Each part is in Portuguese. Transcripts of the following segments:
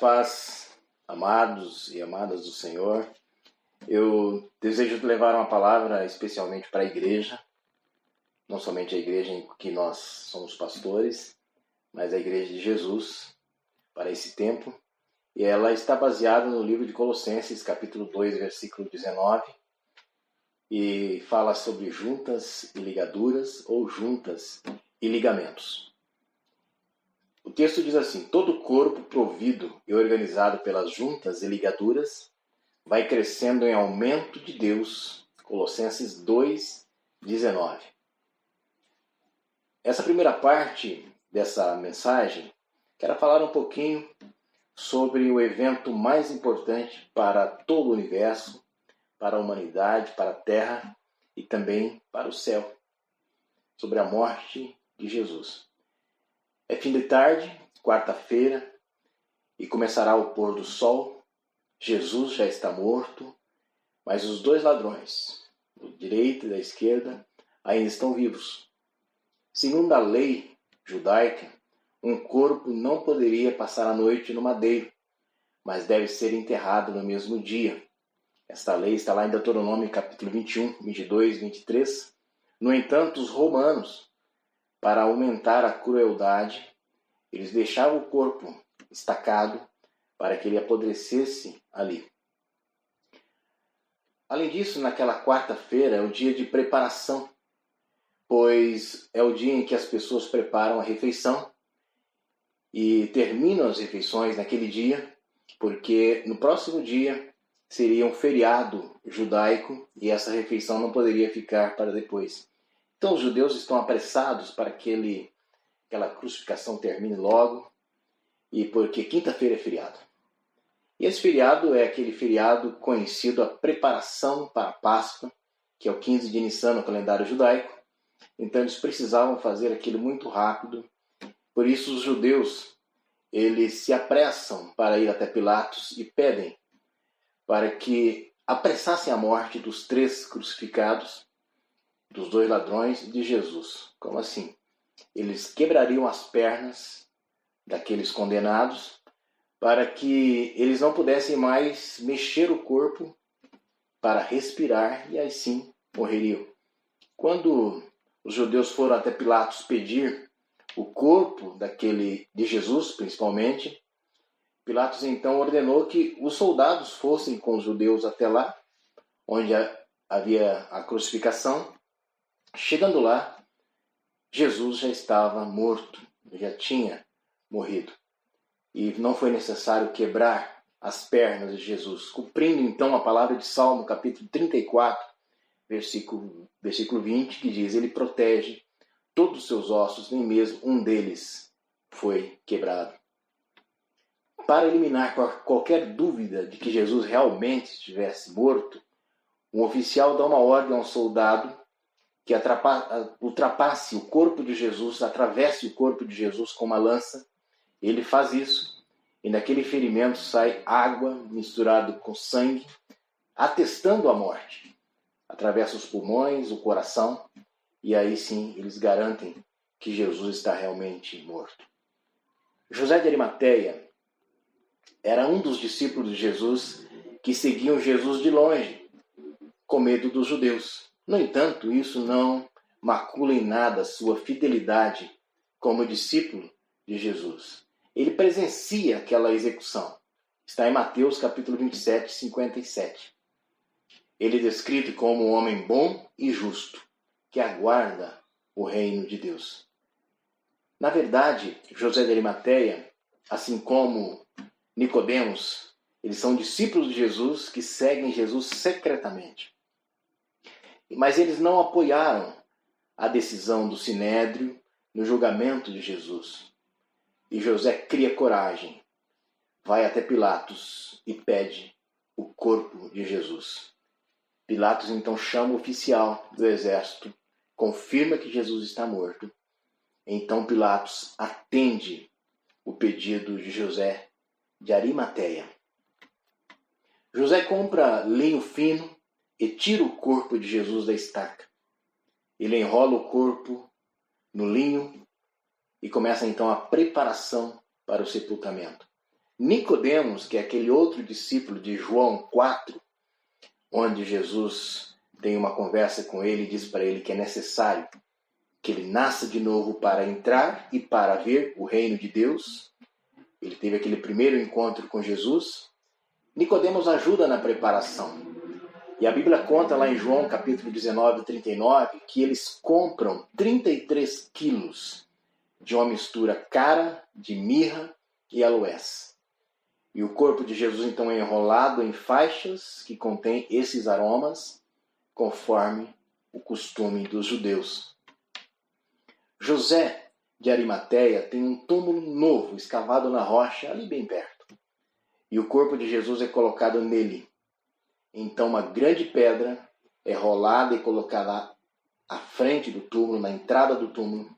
Paz, amados e amadas do Senhor. Eu desejo levar uma palavra especialmente para a igreja, não somente a igreja em que nós somos pastores, mas a igreja de Jesus, para esse tempo. E ela está baseada no livro de Colossenses, capítulo 2, versículo 19, e fala sobre juntas e ligaduras ou juntas e ligamentos. O texto diz assim: todo corpo provido e organizado pelas juntas e ligaduras vai crescendo em aumento de Deus. Colossenses 2, 19. Essa primeira parte dessa mensagem, quero falar um pouquinho sobre o evento mais importante para todo o universo, para a humanidade, para a Terra e também para o céu, sobre a morte de Jesus. É fim de tarde, quarta-feira, e começará o pôr do sol. Jesus já está morto, mas os dois ladrões, do direito e da esquerda, ainda estão vivos. Segundo a lei judaica, um corpo não poderia passar a noite no madeiro, mas deve ser enterrado no mesmo dia. Esta lei está lá em Deuteronômio capítulo 21, 22, 23. No entanto, os romanos, para aumentar a crueldade, eles deixavam o corpo estacado para que ele apodrecesse ali. Além disso, naquela quarta-feira é o dia de preparação, pois é o dia em que as pessoas preparam a refeição e terminam as refeições naquele dia, porque no próximo dia seria um feriado judaico e essa refeição não poderia ficar para depois. Então os judeus estão apressados para que aquela crucificação termine logo, e porque quinta-feira é feriado. E esse feriado é aquele feriado conhecido, a preparação para a Páscoa, que é o 15 de Nissan no calendário judaico. Então eles precisavam fazer aquilo muito rápido. Por isso os judeus, eles se apressam para ir até Pilatos e pedem para que apressassem a morte dos 3 crucificados, dos 2 ladrões e de Jesus. Como assim? Eles quebrariam as pernas daqueles condenados para que eles não pudessem mais mexer o corpo para respirar e assim morreriam. Quando os judeus foram até Pilatos pedir o corpo de Jesus, principalmente, Pilatos então ordenou que os soldados fossem com os judeus até lá, onde havia a crucificação. Chegando lá, Jesus já estava morto, já tinha morrido. E não foi necessário quebrar as pernas de Jesus, cumprindo então a palavra de Salmo, capítulo 34, versículo 20, que diz: ele protege todos os seus ossos, nem mesmo um deles foi quebrado. Para eliminar qualquer dúvida de que Jesus realmente estivesse morto, um oficial dá uma ordem a um soldado que ultrapasse o corpo de Jesus, atravesse o corpo de Jesus com uma lança. Ele faz isso, e naquele ferimento sai água misturada com sangue, atestando a morte. Atravessa os pulmões, o coração, e aí sim eles garantem que Jesus está realmente morto. José de Arimateia era um dos discípulos de Jesus que seguiam Jesus de longe, com medo dos judeus. No entanto, isso não macula em nada sua fidelidade como discípulo de Jesus. Ele presencia aquela execução. Está em Mateus capítulo 27, 57. Ele é descrito como um homem bom e justo, que aguarda o reino de Deus. Na verdade, José de Arimateia, assim como Nicodemos, eles são discípulos de Jesus que seguem Jesus secretamente. Mas eles não apoiaram a decisão do Sinédrio no julgamento de Jesus. E José cria coragem, vai até Pilatos e pede o corpo de Jesus. Pilatos então chama o oficial do exército, confirma que Jesus está morto. Então Pilatos atende o pedido de José de Arimateia. José compra linho fino e tira o corpo de Jesus da estaca. Ele enrola o corpo no linho e começa então a preparação para o sepultamento. Nicodemos, que é aquele outro discípulo de João 4, onde Jesus tem uma conversa com ele e diz para ele que é necessário que ele nasça de novo para entrar e para ver o reino de Deus. Ele teve aquele primeiro encontro com Jesus. Nicodemos ajuda na preparação. E a Bíblia conta lá em João capítulo 19, 39, que eles compram 33 quilos de uma mistura cara de mirra e aloés. E o corpo de Jesus então é enrolado em faixas que contêm esses aromas, conforme o costume dos judeus. José de Arimateia tem um túmulo novo escavado na rocha ali bem perto. E o corpo de Jesus é colocado nele. Então uma grande pedra é rolada e colocada à frente do túmulo, na entrada do túmulo.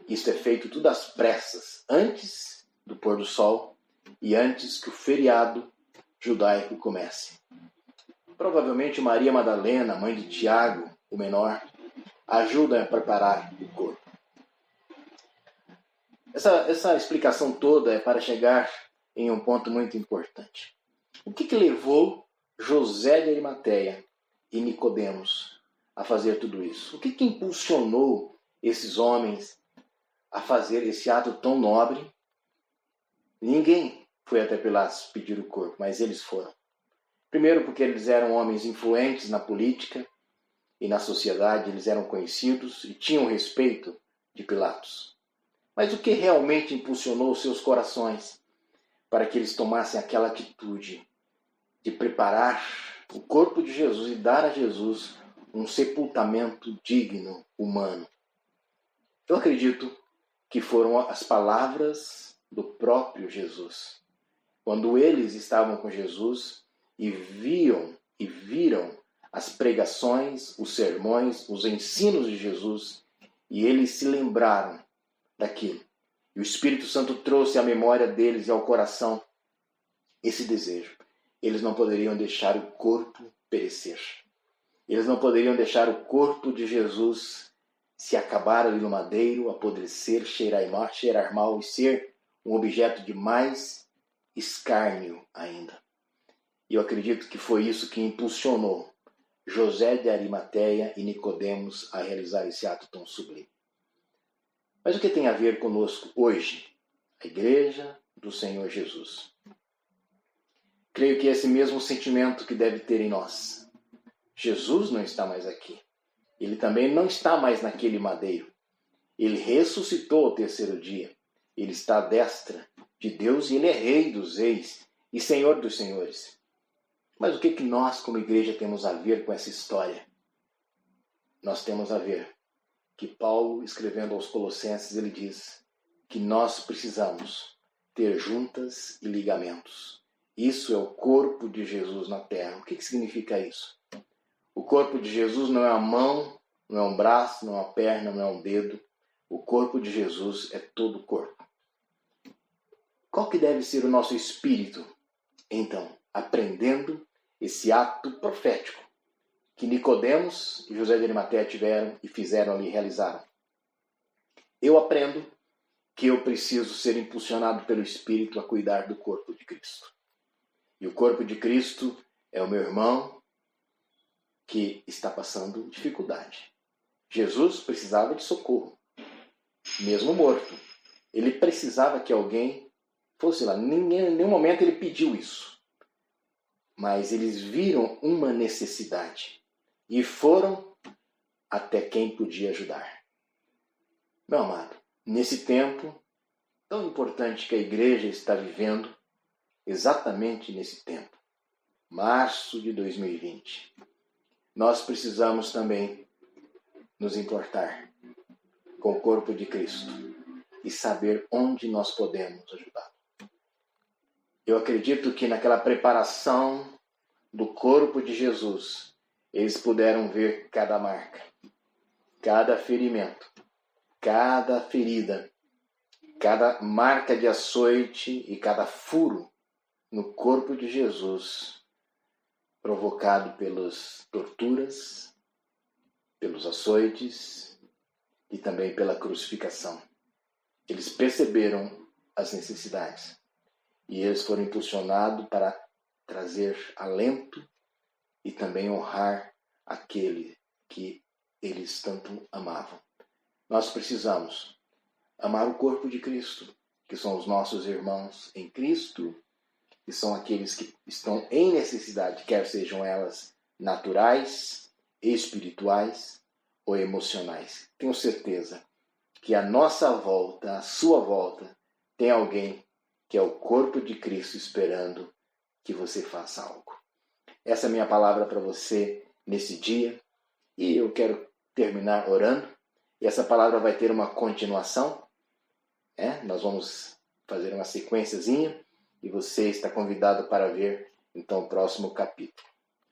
Isso é feito tudo às pressas, antes do pôr do sol e antes que o feriado judaico comece. Provavelmente Maria Madalena, mãe de Tiago, o menor, ajuda a preparar o corpo. Essa explicação toda é para chegar em um ponto muito importante. O que levou José de Arimateia e Nicodemos a fazer tudo isso? O que impulsionou esses homens a fazer esse ato tão nobre? Ninguém foi até Pilatos pedir o corpo, mas eles foram. Primeiro porque eles eram homens influentes na política e na sociedade, eles eram conhecidos e tinham respeito de Pilatos. Mas o que realmente impulsionou seus corações para que eles tomassem aquela atitude de preparar o corpo de Jesus e dar a Jesus um sepultamento digno, humano? Eu acredito que foram as palavras do próprio Jesus. Quando eles estavam com Jesus e viram as pregações, os sermões, os ensinos de Jesus, e eles se lembraram daquilo. E o Espírito Santo trouxe à memória deles e ao coração esse desejo. Eles não poderiam deixar o corpo perecer. Eles não poderiam deixar o corpo de Jesus se acabar ali no madeiro, apodrecer, cheirar mal e ser um objeto de mais escárnio ainda. E eu acredito que foi isso que impulsionou José de Arimateia e Nicodemos a realizar esse ato tão sublime. Mas o que tem a ver conosco hoje? A Igreja do Senhor Jesus. Creio que é esse mesmo sentimento que deve ter em nós. Jesus não está mais aqui. Ele também não está mais naquele madeiro. Ele ressuscitou ao terceiro dia. Ele está à destra de Deus e ele é Rei dos reis e Senhor dos senhores. Mas o que nós, como igreja, temos a ver com essa história? Nós temos a ver que Paulo, escrevendo aos Colossenses, ele diz que nós precisamos ter juntas e ligamentos. Isso é o corpo de Jesus na terra. O que significa isso? O corpo de Jesus não é uma mão, não é um braço, não é uma perna, não é um dedo. O corpo de Jesus é todo o corpo. Qual que deve ser o nosso espírito, então, aprendendo esse ato profético que Nicodemos e José de Arimateia tiveram e fizeram ali, realizaram? Eu aprendo que eu preciso ser impulsionado pelo Espírito a cuidar do corpo de Cristo. E o corpo de Cristo é o meu irmão que está passando dificuldade. Jesus precisava de socorro, mesmo morto. Ele precisava que alguém fosse lá. Em nenhum momento ele pediu isso. Mas eles viram uma necessidade e foram até quem podia ajudar. Meu amado, nesse tempo tão importante que a igreja está vivendo, exatamente nesse tempo, março de 2020, nós precisamos também nos importar com o corpo de Cristo e saber onde nós podemos ajudar. Eu acredito que naquela preparação do corpo de Jesus, eles puderam ver cada marca, cada ferimento, cada ferida, cada marca de açoite e cada furo no corpo de Jesus, provocado pelas torturas, pelos açoites e também pela crucificação. Eles perceberam as necessidades. e eles foram impulsionados para trazer alento e também honrar aquele que eles tanto amavam. Nós precisamos amar o corpo de Cristo, que são os nossos irmãos em Cristo, que são aqueles que estão em necessidade, quer sejam elas naturais, espirituais ou emocionais. Tenho certeza que à nossa volta, à sua volta, tem alguém que é o corpo de Cristo esperando que você faça algo. Essa é a minha palavra para você nesse dia, e eu quero terminar orando, e essa palavra vai ter uma continuação, nós vamos fazer uma sequenciazinha, e você está convidado para ver, então, o próximo capítulo.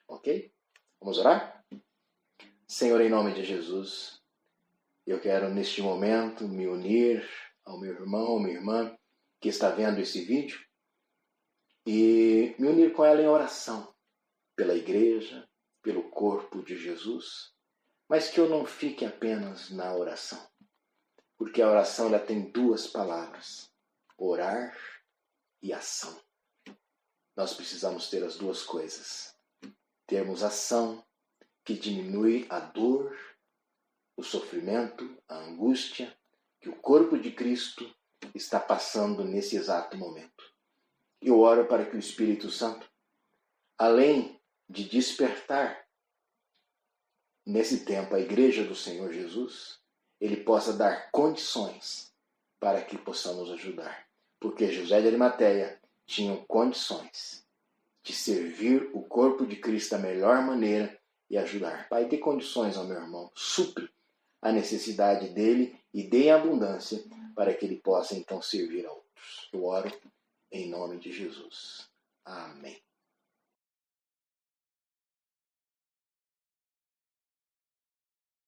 Ok? Vamos orar? Senhor, em nome de Jesus, eu quero neste momento me unir ao meu irmão, minha irmã, que está vendo esse vídeo, e me unir com ela em oração, pela igreja, pelo corpo de Jesus, mas que eu não fique apenas na oração, porque a oração ela tem duas palavras, orar e ação. Nós precisamos ter as duas coisas. Termos ação que diminui a dor, o sofrimento, a angústia que o corpo de Cristo está passando nesse exato momento. Eu oro para que o Espírito Santo, além de despertar nesse tempo a igreja do Senhor Jesus, ele possa dar condições para que possamos ajudar. Porque José de Arimateia tinha condições de servir o corpo de Cristo da melhor maneira e ajudar. Pai, dê condições ao meu irmão, supre a necessidade dele e dê em abundância para que ele possa então servir a outros. Eu oro em nome de Jesus. Amém.